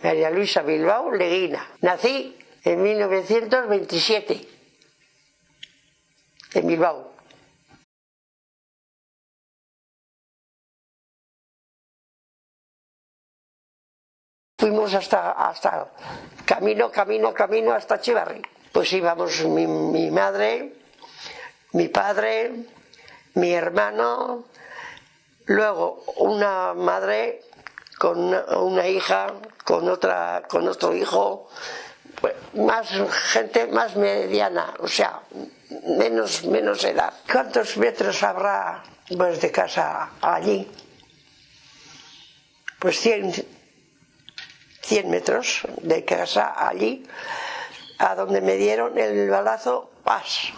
María Luisa Bilbao Leguina. Nací en 1927 en Bilbao. Fuimos hasta camino hasta Etxebarri. Pues íbamos mi madre, mi padre, mi hermano, luego una madre con una hija, con otro hijo, pues más gente más mediana, o sea, menos edad. ¿Cuántos metros habrá pues de casa allí? Pues 100 metros de casa allí, a donde me dieron el balazo, ¡pas!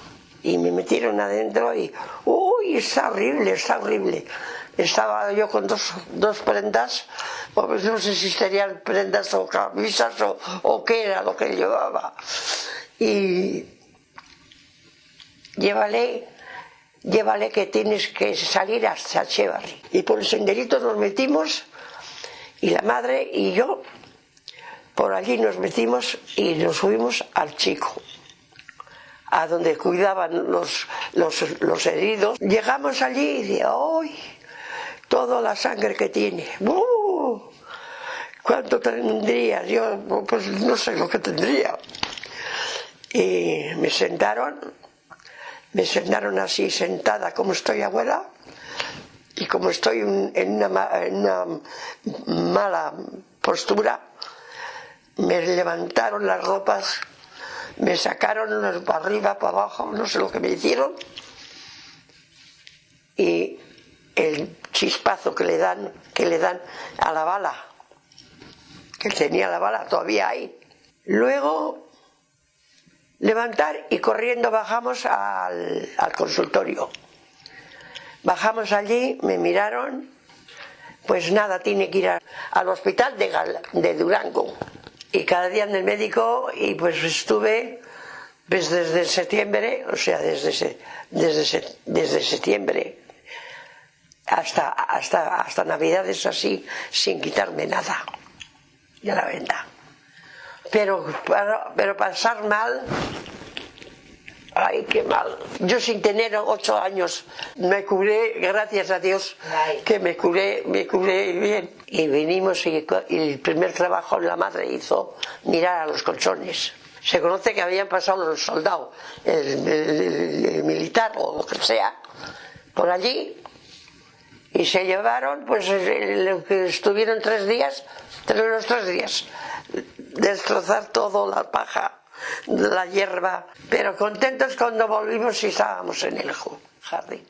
Y me metieron adentro y ¡uy! Está horrible, está horrible. Estaba yo con dos prendas, pues no sé si serían prendas o camisas o qué era lo que llevaba. Y llévale que tienes que salir hasta Etxebarri. Y por el senderito nos metimos, y la madre y yo, por allí nos metimos y nos subimos al Chico, a donde cuidaban los heridos. Llegamos allí y dije, ¡ay! Toda la sangre que tiene. ¿Cuánto tendría? Yo, pues no sé lo que tendría. Y me sentaron así sentada como estoy ahora, y como estoy en una mala postura, me levantaron las ropas, me sacaron para arriba, para abajo, no sé lo que me hicieron, y el chispazo que le dan a la bala, que tenía la bala todavía ahí. Luego levantar y corriendo bajamos al consultorio. Bajamos allí, me miraron, pues nada, tiene que ir al hospital de Durango. Y cada día en el médico, y pues estuve pues desde septiembre, o sea, desde septiembre hasta Navidades así, sin quitarme nada de la venda. Pero pasar mal, ay, qué mal. Yo sin tener 8 años me curé, gracias a Dios, que me curé bien. Y vinimos y el primer trabajo la madre hizo mirar a los colchones. Se conoce que habían pasado los soldados, el militar o lo que sea, por allí, y se llevaron, pues lo que estuvieron 3 días, los 3 días, destrozar todo, la paja, la hierba, pero contentos cuando volvimos y estábamos en el jardín.